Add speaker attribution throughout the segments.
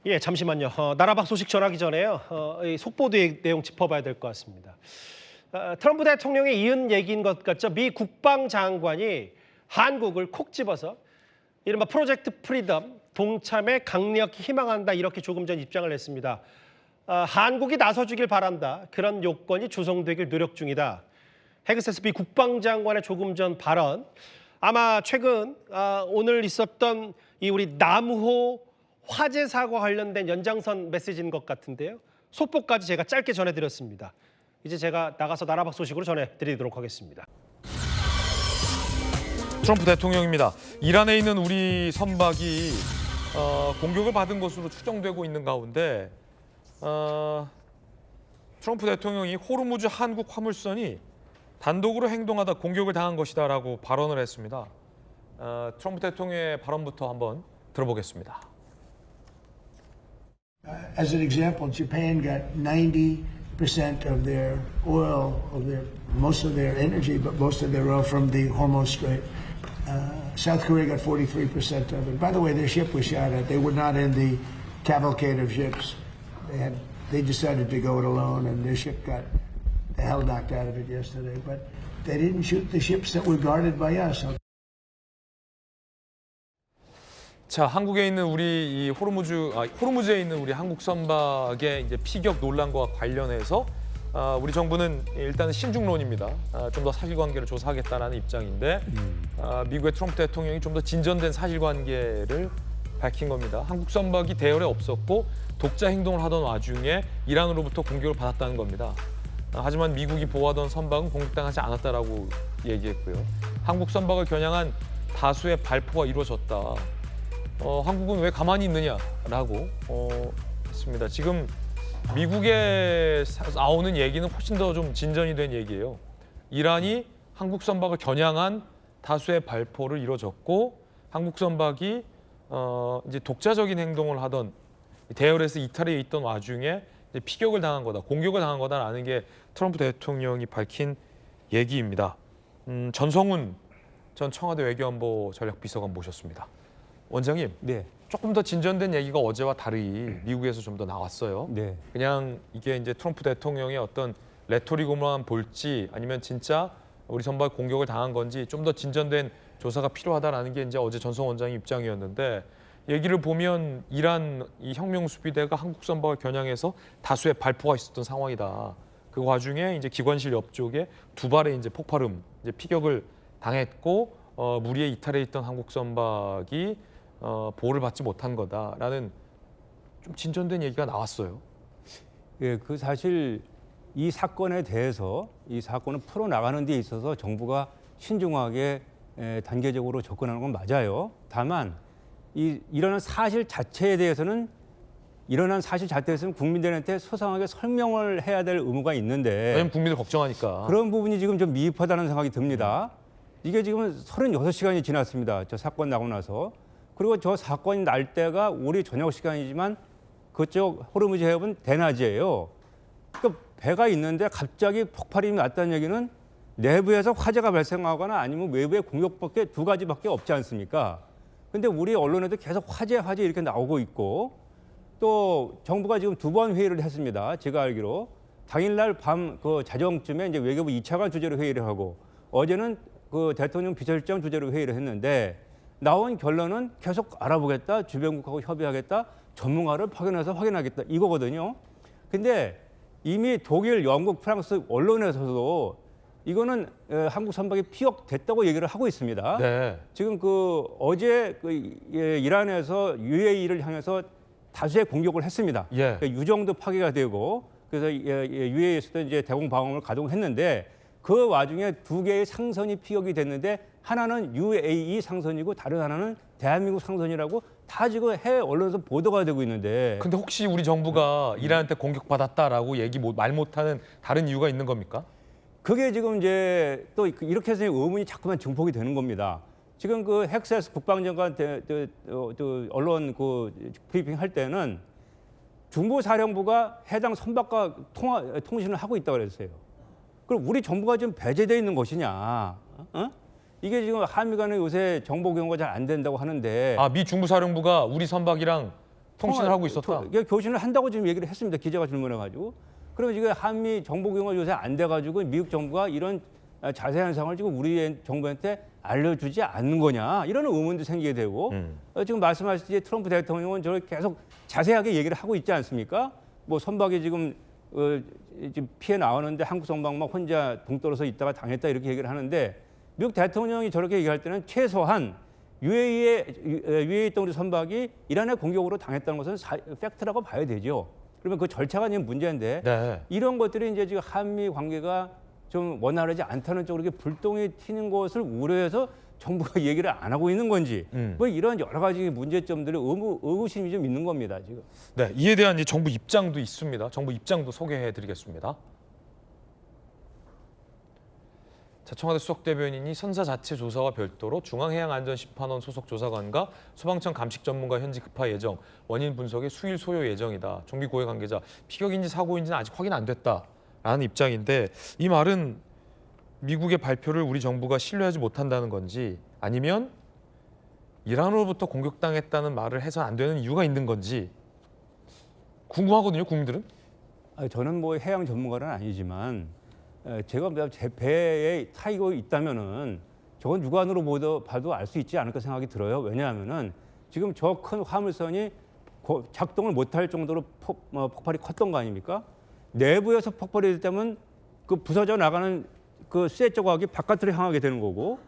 Speaker 1: 예, 잠시만요. 나라박 소식 전하기 전에요. 이 속보도 내용 짚어봐야 될 것 같습니다. 트럼프 대통령의 이은 얘기인 것 같죠. 미 국방장관이 한국을 콕 집어서 이른바 프로젝트 프리덤, 동참에 강력히 희망한다 이렇게 조금 전 입장을 냈습니다. 한국이 나서주길 바란다. 그런 요건이 조성되길 노력 중이다. 헤그세스 미 국방장관의 조금 전 발언. 아마 최근 오늘 있었던 이 우리 남호 화재 사고 관련된 연장선 메시지인 것 같은데요. 속보까지 제가 짧게 전해드렸습니다. 이제 제가 나가서 나라박 소식으로 전해드리도록 하겠습니다.
Speaker 2: 트럼프 대통령입니다. 이란에 있는 우리 선박이 공격을 받은 것으로 추정되고 있는 가운데 트럼프 대통령이 호르무즈 한국 화물선이 단독으로 행동하다 공격을 당한 것이다라고 발언을 했습니다. 트럼프 대통령의 발언부터 한번 들어보겠습니다.
Speaker 3: As an example, Japan got 90% of their oil, most of their energy, but most of their oil from the Hormuz Strait. South Korea got 43% of it. By the way, their ship was shot at. They were not in the cavalcade of ships. They decided to go it alone, and their ship got the hell knocked out of it yesterday. But they didn't shoot the ships that were guarded by us.
Speaker 2: 자, 한국에 있는 우리 이 호르무즈에 있는 우리 한국 선박의 이제 피격 논란과 관련해서 우리 정부는 일단은 신중론입니다. 좀 더 사실관계를 조사하겠다는 입장인데 미국의 트럼프 대통령이 좀 더 진전된 사실관계를 밝힌 겁니다. 한국 선박이 대열에 없었고 독자 행동을 하던 와중에 이란으로부터 공격을 받았다는 겁니다. 하지만 미국이 보호하던 선박은 공격당하지 않았다라고 얘기했고요. 한국 선박을 겨냥한 다수의 발포가 이루어졌다. 한국은 왜 가만히 있느냐라고 했습니다. 지금 미국에 나오는 얘기는 훨씬 더 좀 진전이 된 얘기예요. 이란이 한국 선박을 겨냥한 다수의 발포를 이뤄졌고 한국 선박이 이제 독자적인 행동을 하던 대열에서 이탈해 있던 와중에 이제 피격을 당한 거다, 공격을 당한 거다라는 게 트럼프 대통령이 밝힌 얘기입니다. 전성훈 전 청와대 외교안보 전략비서관 모셨습니다. 원장님,
Speaker 4: 네.
Speaker 2: 조금 더 진전된 얘기가 어제와 달리 미국에서 좀 더 나왔어요.
Speaker 4: 네.
Speaker 2: 그냥 이게 이제 트럼프 대통령의 어떤 레토릭으로만 볼지 아니면 진짜 우리 선박 공격을 당한 건지 좀 더 진전된 조사가 필요하다라는 게 이제 어제 전성 원장의 입장이었는데 얘기를 보면 이란 이 혁명 수비대가 한국 선박을 겨냥해서 다수의 발포가 있었던 상황이다. 그 와중에 이제 기관실 옆쪽에 두 발의 이제 폭발음, 이제 피격을 당했고 무리에 이탈해 있던 한국 선박이 보호를 받지 못한 거다라는 좀 진전된 얘기가 나왔어요.
Speaker 4: 예, 그 사실 이 사건에 대해서 이 사건을 풀어 나가는 데 있어서 정부가 신중하게 단계적으로 접근하는 건 맞아요. 다만 일어난 사실 자체에 대해서는 국민들한테 소상하게 설명을 해야 될 의무가 있는데
Speaker 2: 왜냐면 국민을 걱정하니까.
Speaker 4: 그런 부분이 지금 좀 미흡하다는 생각이 듭니다. 이게 지금 36시간이 지났습니다. 저 사건 나고 나서. 그리고 저 사건이 날 때가 우리 저녁 시간이지만 그쪽 호르무즈 해협은 대낮이에요. 그러니까 배가 있는데 갑자기 폭발이 났다는 얘기는 내부에서 화재가 발생하거나 아니면 외부의 공격밖에 두 가지밖에 없지 않습니까? 근데 우리 언론에도 계속 화재 이렇게 나오고 있고 또 정부가 지금 두 번 회의를 했습니다. 제가 알기로 당일날 밤 그 자정쯤에 이제 외교부 2차관 주재로 회의를 하고 어제는 그 대통령 비서실장 주재로 회의를 했는데 나온 결론은 계속 알아보겠다, 주변국하고 협의하겠다, 전문가를 파견해서 확인하겠다 이거거든요. 근데 이미 독일, 영국, 프랑스 언론에서도 이거는 한국 선박이 피격됐다고 얘기를 하고 있습니다.
Speaker 2: 네.
Speaker 4: 지금 어제 이란에서 UAE를 향해서 다수의 공격을 했습니다.
Speaker 2: 예.
Speaker 4: 유정도 파괴가 되고 그래서 UAE에서도 이제 대공 방어를 가동했는데 그 와중에 두 개의 상선이 피격이 됐는데 하나는 UAE 상선이고 다른 하나는 대한민국 상선이라고 다 지금 해외 언론에서 보도가 되고 있는데
Speaker 2: 근데 혹시 우리 정부가 이란한테 공격받았다라고 말 못하는 다른 이유가 있는 겁니까?
Speaker 4: 그게 지금 이제 또 이렇게 해서 의문이 자꾸만 증폭이 되는 겁니다. 지금 그 헥세스 국방장관 언론 브리핑 할 때는 중부사령부가 해당 선박과 통신을 하고 있다고 그랬어요. 그럼 우리 정부가 좀 배제되어 있는 것이냐? 이게 지금 한미 간에 요새 정보 공유가 잘 안 된다고 하는데
Speaker 2: 미 중부사령부가 우리 선박이랑 통신을 하고 있었다.
Speaker 4: 교신을 한다고 지금 얘기를 했습니다. 기자가 질문해가지고. 그러면 지금 한미 정보교류가 요새 안 돼가지고 미국 정부가 이런 자세한 사항을 지금 우리 정부한테 알려주지 않는 거냐 이런 의문도 생기게 되고 지금 말씀하셨듯이 트럼프 대통령은 저를 계속 자세하게 얘기를 하고 있지 않습니까? 뭐 선박이 지금 지금 피해 나오는데 한국 선박만 혼자 동떨어서 있다가 당했다 이렇게 얘기를 하는데 미국 대통령이 저렇게 얘기할 때는 최소한 UAE에 있던 우리 선박이 이란의 공격으로 당했다는 것은 팩트라고 봐야 되죠. 그러면 그 절차가 지금 문제인데
Speaker 2: 네.
Speaker 4: 이런 것들이 이제 지금 한미 관계가 좀 원활하지 않다는 쪽으로 이렇게 불똥이 튀는 것을 우려해서 정부가 얘기를 안 하고 있는 건지 뭐 이런 여러 가지 문제점들이 의구심이 좀 있는 겁니다 지금.
Speaker 2: 네, 이에 대한 이 정부 입장도 있습니다. 정부 입장도 소개해드리겠습니다. 자, 청와대 수석대변인이 선사 자체 조사와 별도로 중앙해양안전심판원 소속 조사관과 소방청 감식 전문가 현지 급파 예정, 원인 분석에 수일 소요 예정이다. 정비 고위 관계자, 피격인지 사고인지는 아직 확인 안 됐다라는 입장인데 이 말은 미국의 발표를 우리 정부가 신뢰하지 못한다는 건지 아니면 이란으로부터 공격당했다는 말을 해서 안 되는 이유가 있는 건지 궁금하거든요, 국민들은.
Speaker 4: 저는 뭐 해양 전문가는 아니지만 제가 제 배에 타이고 있다면은 저건 육안으로 봐도 알 수 있지 않을까 생각이 들어요. 왜냐하면은 지금 저 큰 화물선이 작동을 못할 정도로 폭발이 컸던 거 아닙니까? 내부에서 폭발이 됐다면 그 부서져 나가는 그 쇠 조각이 바깥으로 향하게 되는 거고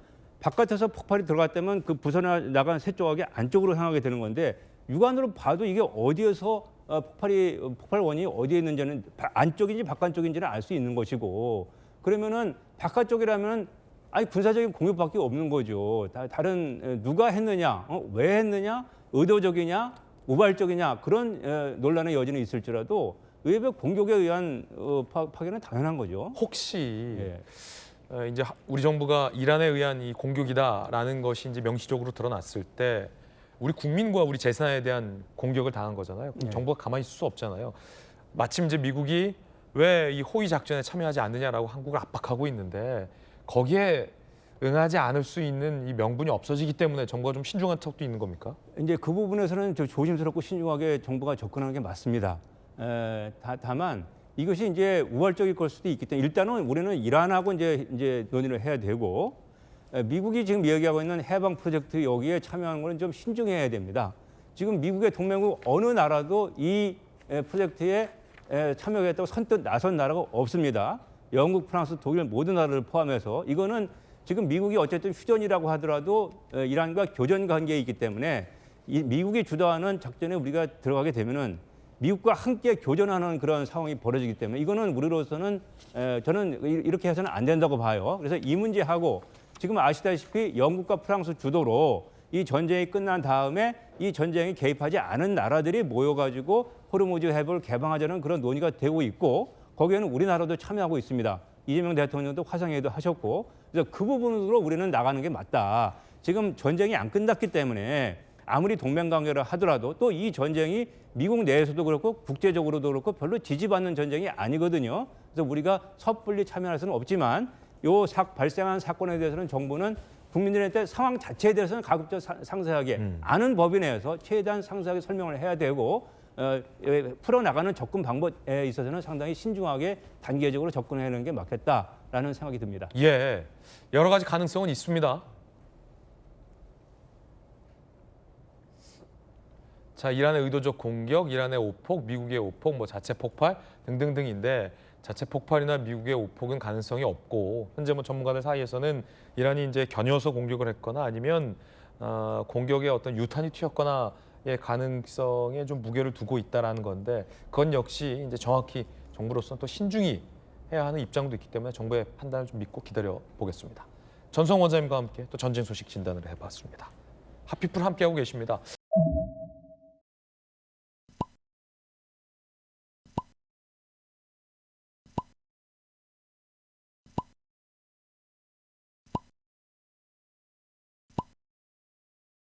Speaker 4: 바깥에서 폭발이 들어갔다면 그 부서져 나간 쇠 조각이 안쪽으로 향하게 되는 건데 육안으로 봐도 이게 어디에서 폭발 원인이 어디에 있는지는 안쪽인지 바깥쪽인지는 알 수 있는 것이고 그러면은 바깥쪽이라면 아니 군사적인 공격밖에 없는 거죠. 다른 누가 했느냐, 왜 했느냐, 의도적이냐, 우발적이냐 그런 논란의 여지는 있을지라도 외벽 공격에 의한 파괴는 당연한 거죠.
Speaker 2: 혹시
Speaker 4: 예.
Speaker 2: 이제 우리 정부가 이란에 의한 이 공격이다라는 것이 이제 명시적으로 드러났을 때 우리 국민과 우리 재산에 대한 공격을 당한 거잖아요. 그럼
Speaker 4: 예.
Speaker 2: 정부가 가만히 있을 수 없잖아요. 마침 이제 미국이 왜 이 호위 작전에 참여하지 않느냐라고 한국을 압박하고 있는데 거기에 응하지 않을 수 있는 이 명분이 없어지기 때문에 정부가 좀 신중한 척도 있는 겁니까?
Speaker 4: 이제 그 부분에서는 조심스럽고 신중하게 정부가 접근하는 게 맞습니다. 다만 이것이 이제 우발적일 걸 수도 있기 때문에 일단은 우리는 이란하고 이제 논의를 해야 되고 미국이 지금 이야기하고 있는 해방 프로젝트 여기에 참여하는 것은 좀 신중해야 됩니다. 지금 미국의 동맹국 어느 나라도 이 프로젝트에 참여하겠다고 선뜻 나선 나라가 없습니다. 영국, 프랑스, 독일 모든 나라를 포함해서 이거는 지금 미국이 어쨌든 휴전이라고 하더라도 이란과 교전 관계에 있기 때문에 이 미국이 주도하는 작전에 우리가 들어가게 되면은 미국과 함께 교전하는 그런 상황이 벌어지기 때문에 이거는 우리로서는 저는 이렇게 해서는 안 된다고 봐요. 그래서 이 문제하고 지금 아시다시피 영국과 프랑스 주도로 이 전쟁이 끝난 다음에 이 전쟁에 개입하지 않은 나라들이 모여가지고 호르무즈 해협을 개방하자는 그런 논의가 되고 있고 거기에는 우리나라도 참여하고 있습니다. 이재명 대통령도 화상회의도 하셨고 그래서 그 부분으로 우리는 나가는 게 맞다. 지금 전쟁이 안 끝났기 때문에 아무리 동맹관계를 하더라도 또 이 전쟁이 미국 내에서도 그렇고 국제적으로도 그렇고 별로 지지받는 전쟁이 아니거든요. 그래서 우리가 섣불리 참여할 수는 없지만 요 발생한 사건에 대해서는 정부는 국민들한테 상황 자체에 대해서는 가급적 상세하게 아는 법위 내에서 최대한 상세하게 설명을 해야 되고 풀어나가는 접근 방법에 있어서는 상당히 신중하게 단계적으로 접근하는 게 맞겠다라는 생각이 듭니다.
Speaker 2: 예, 여러 가지 가능성은 있습니다. 자, 이란의 의도적 공격, 이란의 오폭, 미국의 오폭, 뭐 자체 폭발 등등등인데 자체 폭발이나 미국의 오폭은 가능성이 없고 현재 뭐 전문가들 사이에서는 이란이 이제 겨녀서 공격을 했거나 아니면 공격에 어떤 유탄이 튀었거나의 가능성에 좀 무게를 두고 있다라는 건데 그건 역시 이제 정확히 정부로서는 또 신중히 해야 하는 입장도 있기 때문에 정부의 판단을 좀 믿고 기다려 보겠습니다. 전성 원장님과 함께 또 전쟁 소식 진단을 해봤습니다. 하피풀 함께하고 계십니다.